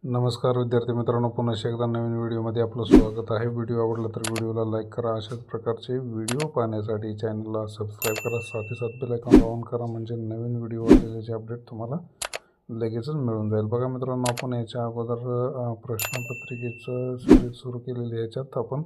नमस्कार विद्यार्थी मित्रांनो, पुन्हा एकदा नवीन व्हिडिओमध्ये आपलं स्वागत आहे. व्हिडिओ आवडला तर व्हिडिओला लाईक करा. अशाच प्रकारचे व्हिडिओ पाहण्यासाठी चॅनलला सबस्क्राईब करा. साथ बेल आयकॉन ऑन करा, म्हणजे नवीन व्हिडिओ आलेल्याचे अपडेट तुम्हाला लगेचच मिळून जाईल. बघा मित्रांनो, आपण याच्या अगोदर प्रश्नपत्रिकेचं सिरीज सुरू केलेली. ह्याच्यात आपण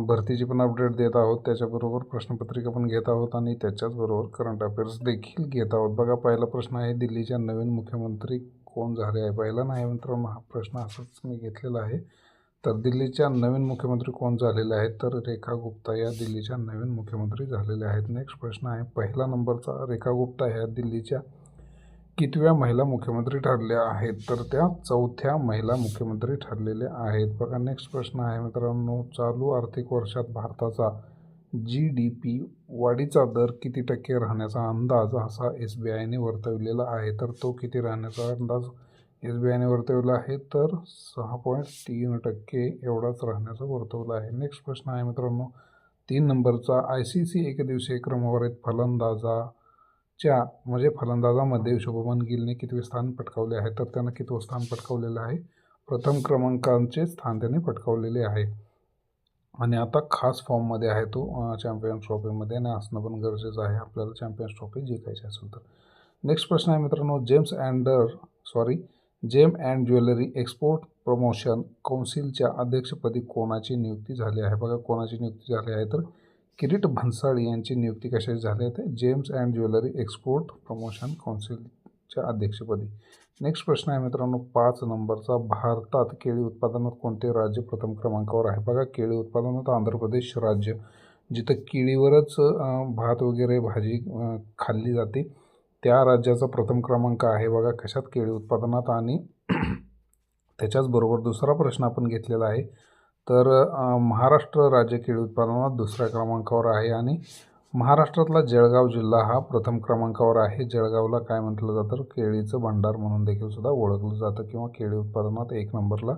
भरतीची पण अपडेट देत आहोत, त्याच्याबरोबर प्रश्नपत्रिका पण घेत आहोत आणि त्याच्याचबरोबर करंट अफेअर्स देखील घेत आहोत. बघा, पहिला प्रश्न आहे, दिल्लीच्या नवीन मुख्यमंत्री कोण झाले आहे. पहिला नाही मित्रांनो, हा प्रश्न असाच मी घेतलेला आहे. तर दिल्लीच्या नवीन मुख्यमंत्री कोण झालेले आहेत, तर रेखा गुप्ता या दिल्लीच्या नवीन मुख्यमंत्री झालेल्या आहेत. नेक्स्ट प्रश्न आहे, पहिला नंबरचा रेखा गुप्ता ह्या दिल्लीच्या कितव्या महिला मुख्यमंत्री ठरल्या आहेत, तर त्या चौथ्या महिला मुख्यमंत्री ठरलेल्या आहेत. बघा, नेक्स्ट प्रश्न आहे मित्रांनो, चालू आर्थिक वर्षात भारताचा GDP वाढीचा दर किती टक्के राहण्याचा अंदाज असा SBIने वर्तवलेला आहे, तर तो किती राहण्याचा अंदाज SBIने वर्तवला आहे, तर 6.3% एवढाच राहण्याचा वर्तवला आहे. नेक्स्ट प्रश्न आहे मित्रांनो, 3 नंबरचा, ICC एकदिवसीय क्रमवारीत फलंदाजामध्ये शुभमन गिलने कितवे स्थान पटकावले आहे, तर त्यानं कितवं स्थान पटकावलेलं आहे, प्रथम क्रमांकाचे स्थान त्याने पटकावलेले आहे. आणि आता खास फॉर्ममध्ये आहे तो चॅम्पियन्स ट्रॉफीमध्ये, आणि असणं पण गरजेचं आहे आपल्याला चॅम्पियन्स ट्रॉफी जिंकायची असेल तर. नेक्स्ट प्रश्न आहे मित्रांनो, जेम अँड ज्वेलरी एक्सपोर्ट प्रमोशन कौन्सिलच्या अध्यक्षपदी कोणाची नियुक्ती झाली आहे. बघा, कोणाची नियुक्ती झाली आहे, तर किरीट भन्साळी यांची नियुक्ती कशाची झाली आहे, तर gems and jewellery export promotion कौन्सिलच्या अध्यक्षपदी. नेक्स्ट प्रश्न आहे मित्रांनो, 5 नंबरचा, भारतात केळी उत्पादनात कोणते राज्य प्रथम क्रमांकावर आहे. बघा, केळी उत्पादनात आंध्र प्रदेश राज्य, जिथं केळीवरच भात वगैरे भाजी खाल्ली जाते, त्या राज्याचा प्रथम क्रमांक आहे. बघा, कशात, केळी उत्पादनात. आणि त्याच्याचबरोबर दुसरा प्रश्न आपण घेतलेला आहे, तर महाराष्ट्र राज्य केळी उत्पादनात दुसऱ्या क्रमांकावर आहे, आणि महाराष्ट्रातला जळगाव जिल्हा हा प्रथम क्रमांकावर आहे. जळगावला काय म्हटलं जातं, केळीचं भांडार म्हणून देखील सुद्धा ओळखलं जातं, किंवा केळी उत्पादनात 1 नंबरला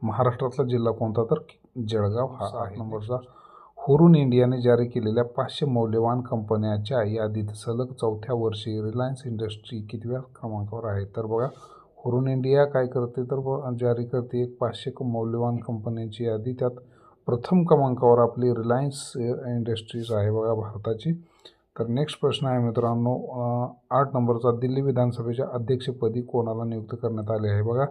महाराष्ट्रातला जिल्हा कोणता, तर जळगाव हा आहे. नंबरचा, हुरून इंडियाने जारी केलेल्या 500 मौल्यवान कंपन्यांच्या यादीत सलग चौथ्या वर्षी रिलायन्स इंडस्ट्री कितव्या क्रमांकावर आहे. तर बघा, हुरून इंडिया काय करते, तर जारी करते एक 500 मौल्यवान कंपन्यांची यादी. त्यात प्रथम क्रमांकावर आपली रिलायन्स इंडस्ट्रीज आहे बघा, भारताची. तर नेक्स्ट प्रश्न आहे मित्रांनो, 8 नंबरचा, दिल्ली विधानसभेच्या अध्यक्षपदी कोणाला नियुक्त करण्यात आले आहे. बघा,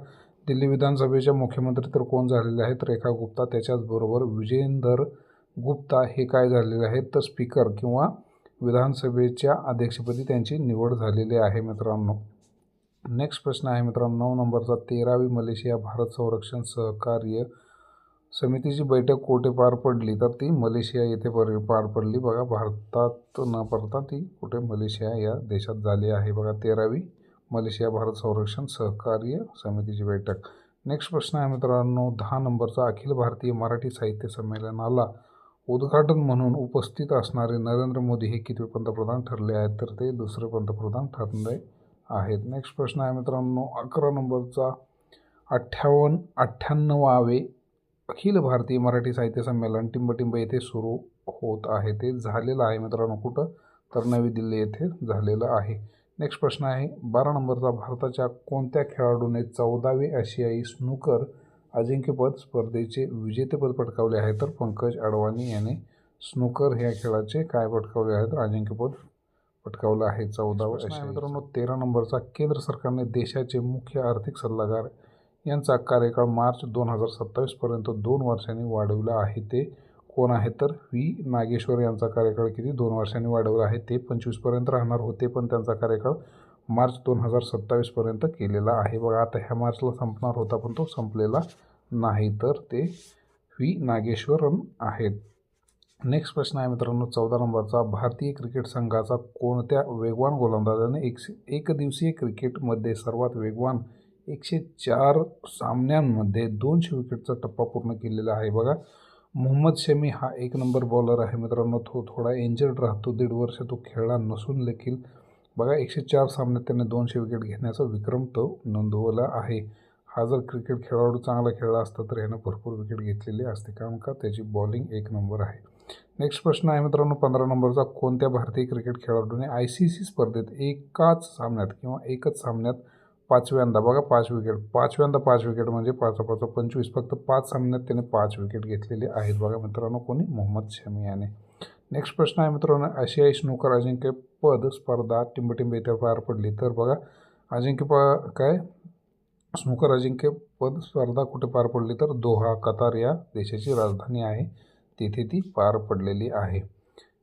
दिल्ली विधानसभेच्या मुख्यमंत्री तर कोण झालेले आहेत, रेखा गुप्ता. त्याच्याचबरोबर विजेंदर गुप्ता हे काय झालेले आहेत, तर स्पीकर किंवा विधानसभेच्या अध्यक्षपदी त्यांची निवड झालेली आहे मित्रांनो. नेक्स्ट प्रश्न आहे मित्रांनो, 9 नंबरचा, 13वी मलेशिया भारत संरक्षण सहकार्य समितीची बैठक कुठे पार पडली, तर ती मलेशिया येथे पार पडली. बघा, भारतात न पडता ती कुठे, मलेशिया या देशात झाली आहे. बघा, 13वी मलेशिया भारत संरक्षण सहकार्य समितीची बैठक. नेक्स्ट प्रश्न आहे मित्रांनो, 10 नंबरचा, अखिल भारतीय मराठी साहित्य संमेलनाला उद्घाटन म्हणून उपस्थित असणारे नरेंद्र मोदी हे कितवे पंतप्रधान ठरले आहेत, तर ते दुसरे पंतप्रधान ठरले आहेत. नेक्स्ट प्रश्न आहे मित्रांनो, 11 नंबरचा, 98वे अखिल भारतीय मराठी साहित्य संमेलन टिंबटिंब येथे सुरू होत आहे. ते झालेलं आहे मित्रांनो, कुठं, तर नवी दिल्ली येथे झालेलं आहे. नेक्स्ट प्रश्न आहे 12 नंबरचा, भारताच्या कोणत्या खेळाडूने 14वे आशियाई स्नूकर अजिंक्यपद स्पर्धेचे विजेतेपद पटकावले आहे, तर पंकज अडवाणी याने स्नूकर ह्या खेळाचे काय पटकावले आहेत, तर पटकावलं आहे 14वे आशियाई. मित्रांनो, 13 नंबरचा, केंद्र सरकारने देशाचे मुख्य आर्थिक सल्लागार यांचा कार्यकाळ मार्च 2027 पर्यंत 2 वर्षांनी वाढवला आहे. ते कोण आहे, तर व्ही नागेश्वर यांचा कार्यकाळ किती, 2 वर्षांनी वाढवला आहे. ते 25 पर्यंत राहणार होते, पण त्यांचा कार्यकाळ मार्च 2027 पर्यंत केलेला आहे. बघा, आता ह्या मार्चला संपणार होता, पण तो संपलेला नाही, तर ते व्ही नागेश्वरन आहेत. नेक्स्ट प्रश्न आहे मित्रांनो, 14 नंबरचा, भारतीय क्रिकेट संघाचा कोणत्या वेगवान गोलंदाजाने एकदिवसीय क्रिकेटमध्ये सर्वात वेगवान 104 सामन्यांमध्ये 200 विकेटचा टप्पा पूर्ण केलेला आहे. बघा, मोहम्मद शमी हा 1 नंबर बॉलर आहे मित्रांनो. तो थोडा इंजर्ड राहतो, 1.5 वर्ष तो खेळला नसून देखील बघा 104 सामन्यात त्याने 200 विकेट घेण्याचा विक्रम तो नोंदवला आहे. हा जर क्रिकेट खेळाडू चांगला खेळला असता तर यानं भरपूर विकेट घेतलेली असते, कारण का त्याची बॉलिंग 1 नंबर आहे. नेक्स्ट प्रश्न आहे मित्रांनो, 15 नंबरचा, कोणत्या भारतीय क्रिकेट खेळाडूने ICC स्पर्धेत एकच सामन्यात 5व्यांदा बघा 5 विकेट, 5व्यांदा 5 विकेट म्हणजे 5 25, फक्त 5 सामन्यात त्याने 5 विकेट घेतलेले आहेत बघा मित्रांनो. कोणी? मोहम्मद शमी याने. नेक्स्ट प्रश्न आहे मित्रांनो, आशियाई स्नूकर अजिंक्यपद स्पर्धा टिंबटिंब येथे पार पडली. तर बघा स्नूकर अजिंक्यपद स्पर्धा कुठे पार पडली? तर दोहा, कतार या देशाची राजधानी आहे, तेथे ती पार पडलेली आहे.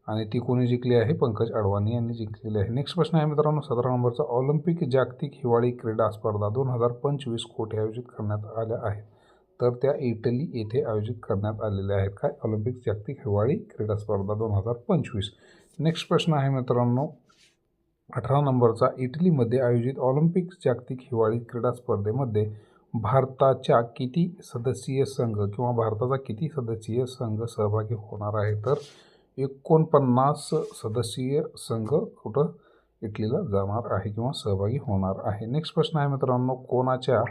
आणि ती कोणी जिंकली आहे? पंकज अडवाणी यांनी जिंकलेली आहे. नेक्स्ट प्रश्न आहे मित्रांनो 17 नंबरचा, ऑलिम्पिक जागतिक हिवाळी क्रीडा स्पर्धा 2025 कोठे आयोजित करण्यात आल्या आहेत? तर त्या इटली येथे आयोजित करण्यात आलेल्या आहेत. काय? ऑलिम्पिक जागतिक हिवाळी क्रीडा स्पर्धा 2025. नेक्स्ट प्रश्न आहे मित्रांनो 18 नंबरचा, इटलीमध्ये आयोजित ऑलिम्पिक जागतिक हिवाळी क्रीडा स्पर्धेमध्ये भारताचा किती सदस्यीय संघ सहभागी होणार आहे? तर 49 सदस्यीय संघ कुठं? इटलीला जाणार आहे किंवा सहभागी होणार आहे. नेक्स्ट प्रश्न आहे मित्रांनो, कोणाच्या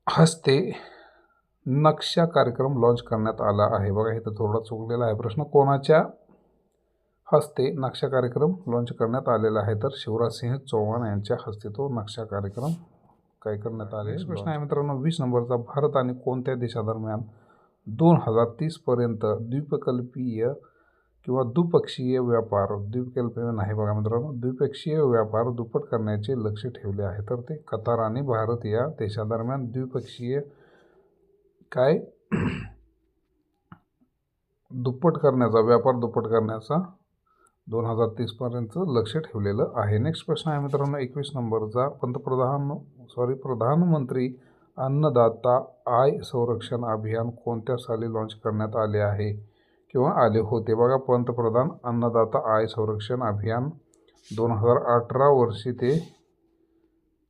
हस्ते नक्षा कार्यक्रम लॉन्च करण्यात आला आहे? बघा इथं थोडा चुकलेला आहे प्रश्न. कोणाच्या हस्ते नक्षा कार्यक्रम लॉन्च करण्यात आलेला आहे? तर शिवराजसिंह चौहान यांच्या हस्ते तो नक्षा कार्यक्रम काय करण्यात आले. नेक्स्ट प्रश्न आहे मित्रांनो 20 नंबरचा, भारत आणि कोणत्या देशादरम्यान 2030 पर्यंत द्विपक्षीय व्यापार दुप्पट करण्याचे लक्ष ठेवले आहे? तर ते कतार आणि भारत या देशादरम्यान द्विपक्षीय व्यापार दुप्पट करण्याचा 2030 पर्यंत लक्ष ठेवलेलं आहे. नेक्स्ट प्रश्न आहे मित्रांनो 21 नंबरचा, प्रधानमंत्री अन्नदाता आय संरक्षण अभियान कोणत्या साली लॉन्च करण्यात आले आहे किंवा आले होते? बघा पंतप्रधान अन्नदाता आय संरक्षण अभियान 2018 वर्षी ते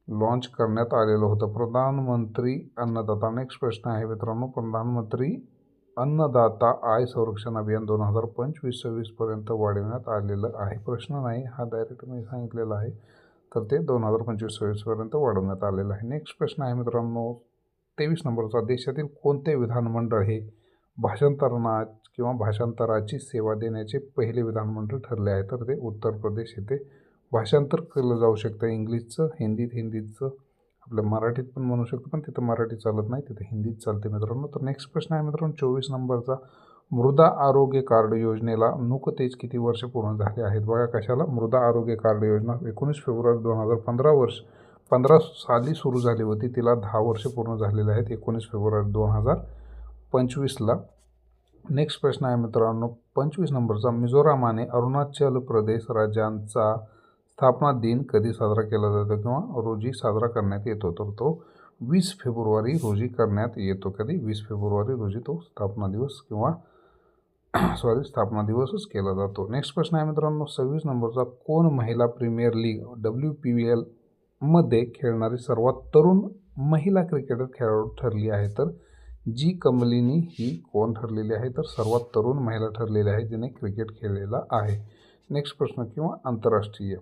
लॉन्च करण्यात आलेलं होतं. प्रधानमंत्री अन्नदाता. नेक्स्ट प्रश्न आहे मित्रांनो, प्रधानमंत्री अन्नदाता आय संरक्षण अभियान 2025-26 पर्यंत वाढवण्यात आलेलं आहे. प्रश्न नाही, हा डायरेक्ट मी सांगितलेला आहे. तर ते 2025-26 पर्यंत वाढवण्यात आलेलं आहे. नेक्स्ट प्रश्न आहे मित्रांनो 23 नंबरचा, देशातील कोणते विधानमंडळ हे भाषांतराची सेवा देण्याचे पहिले विधानमंडळ ठरले आहे? तर ते उत्तर प्रदेश येथे भाषांतर केलं जाऊ शकतं इंग्लिशचं, हिंदीचं, आपल्या मराठीत पण म्हणू शकतो, पण तिथं मराठी चालत नाही, तिथं हिंदीत चालते मित्रांनो. तर नेक्स्ट प्रश्न आहे मित्रांनो 24 नंबरचा, मृदा आरोग्य कार्ड योजनेला नुकतेच किती वर्ष पूर्ण झाले आहेत? बघा कशाला? मृदा आरोग्य कार्ड योजना 19 फेब्रुवारी 2015 साली सुरू झाली होती, तिला 10 वर्ष पूर्ण झालेले आहेत 19 फेब्रुवारी 2025ला. नेक्स्ट प्रश्न आहे मित्रांनो 25 नंबरचा, मिझोराम आणि अरुणाचल प्रदेश राज्यांचा स्थापना दिन कधी साजरा केला जातो किंवा रोजी साजरा करण्यात येतो? तर तो 20 फेब्रुवारी रोजी करण्यात येतो. कधी? 20 फेब्रुवारी रोजी तो स्थापना दिवसच केला जातो. नेक्स्ट प्रश्न आहे मित्रांनो 26 नंबरचा, कोण महिला प्रीमियर लीग WPBL मध्ये खेळणारी सर्वात तरुण महिला क्रिकेटर खेळाडू ठरली आहे? तर जी कमलिनी ही कोण ठरलेली आहे? तर सर्वात तरुण महिला ठरलेली आहे जिने क्रिकेट खेळलेला आहे. नेक्स्ट प्रश्न किंवा आंतरराष्ट्रीय.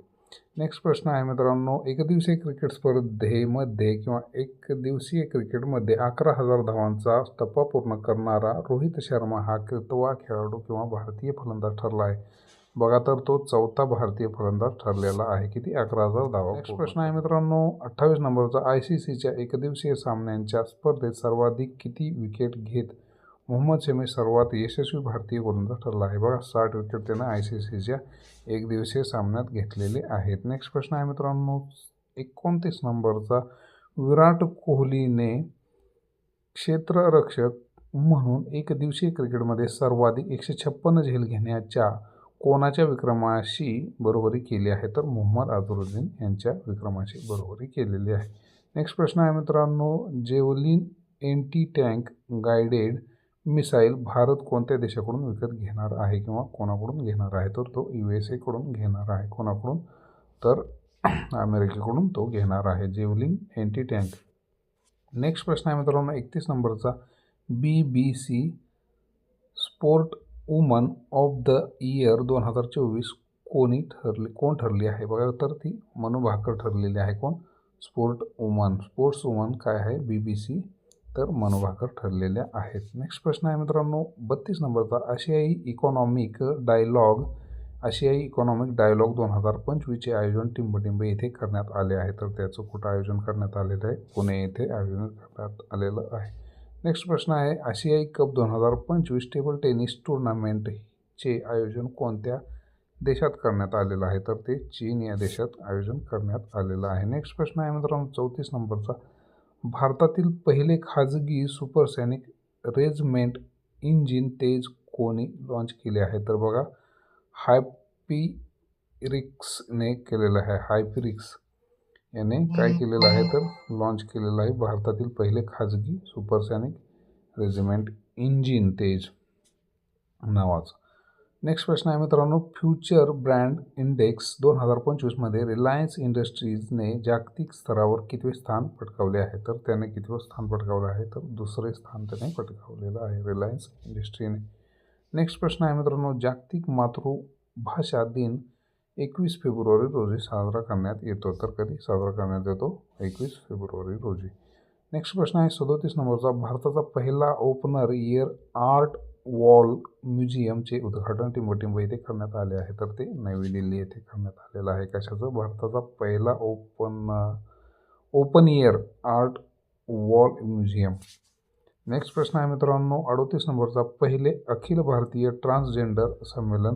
नेक्स्ट प्रश्न आहे मित्रांनो, एकदिवसीय क्रिकेट स्पर्धेमध्ये किंवा एकदिवसीय क्रिकेटमध्ये 11,000 धावांचा टप्पा पूर्ण करणारा रोहित शर्मा हा कितवा खेळाडू किंवा भारतीय फलंदाज ठरला आहे? बघा तर तो 4था भारतीय फलंदाज ठरलेला आहे. किती? 11,000 धावा. नेक्स्ट प्रश्न आहे मित्रांनो 28 नंबरचा, ICCच्या एकदिवसीय सामन्यांच्या स्पर्धेत सर्वाधिक किती विकेट घेत मोहम्मद शमी सर्वात यशस्वी भारतीय गोलंदाज ठरला आहे? बघा 60 विकेट त्यानं ICCच्या एकदिवसीय सामन्यात घेतलेले आहेत. नेक्स्ट प्रश्न आहे मित्रांनो 29 नंबरचा, विराट कोहलीने क्षेत्ररक्षक म्हणून एकदिवसीय क्रिकेटमध्ये सर्वाधिक 156 झेल घेण्याच्या कोणाच्या विक्रमाशी बरोबरी केली आहे? तर मोहम्मद अझरुद्दीन यांच्या विक्रमाशी बरोबरी केलेली आहे. नेक्स्ट प्रश्न आहे मित्रांनो, javelin anti tank guided missile Bharat कोणत्या देशाकडून विकत घेणार आहे किंवा कोणाकडून घेणार आहे? तर तो USA कडून घेणार आहे. कोणाकडून? तर अमेरिकेकडून तो घेणार आहे जेवलिन एंटी टँक. नेक्स्ट प्रश्न आहे मित्रांनो 31 नंबरचा, BBC sport woman of the year 2024 कोण ठरली आहे? बघा तर ती मनू भाकर ठरलेली आहे. कोण? स्पोर्ट्स वुमन काय आहे? BBC, तर मनू भाकर ठरलेल्या आहेत. नेक्स्ट प्रश्न आहे मित्रांनो 32 नंबरचा, आशियाई इकॉनॉमिक डायलॉग आशियाई इकॉनॉमिक डायलॉग 2025चे आयोजन टिंबटिंब येथे करण्यात आले आहे. तर त्याचं कुठं आयोजन करण्यात आलेलं आहे? पुणे येथे आयोजन करण्यात आलेलं आहे. नेक्स्ट प्रश्न आहे, आशियाई कप 2025 टेबल टेनिस टुर्नामेंटचे आयोजन कोणत्या देशात करण्यात आलेलं आहे? तर ते चीन या देशात आयोजन करण्यात आलेलं आहे. नेक्स्ट प्रश्न आहे मित्रांनो 34 नंबरचा, भारतातील पहिले खाजगी सुपरसॉनिक रेजिमेंट इंजिन तेज कोणी लॉन्च केले आहे? तर बघा, हायपिरिक्सने केलेलं आहे. हायपिरिक्स याने काय केलेलं आहे तर लॉन्च केलेलं आहे भारतातील पहिले खाजगी सुपरसॉनिक रेजिमेंट इंजिन तेज नावाचं. नेक्स्ट प्रश्न आहे मित्रांनो, फ्युचर ब्रँड इंडेक्स 2025मध्ये रिलायन्स इंडस्ट्रीजने जागतिक स्तरावर कितवे स्थान पटकावले आहे? तर त्याने कितवं स्थान पटकावलं आहे? तर दुसरे स्थान त्याने पटकावलेलं आहे रिलायन्स इंडस्ट्रीने. नेक्स्ट प्रश्न आहे मित्रांनो, जागतिक मातृभाषा दिन 21 फेब्रुवारी रोजी साजरा करण्यात येतो. तर कधी साजरा करण्यात येतो? 21 फेब्रुवारी रोजी. नेक्स्ट प्रश्न आहे 37 नंबरचा, भारताचा पहिला ओपनर एअर आर्ट वॉल म्युझियमचे उद्घाटन टिंबटिंब येथे करण्यात आले आहे. तर ते नवी दिल्ली येथे करण्यात आलेलं आहे. कशाचं? भारताचा पहिला open air art wall museum. Next प्रश्न आहे मित्रांनो 38 नंबरचा, पहिले अखिल भारतीय ट्रान्सजेंडर संमेलन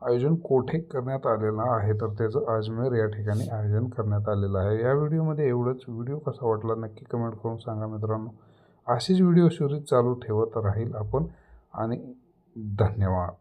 आयोजन कोठे करण्यात आलेलं आहे? तर त्याचं अजमेर या ठिकाणी आयोजन करण्यात आलेलं आहे. या व्हिडिओमध्ये एवढंच. व्हिडिओ कसा वाटला नक्की कमेंट करून सांगा मित्रांनो. अशीच व्हिडिओ सिरीज चालू ठेवत राहील आपण आणि धन्यवाद.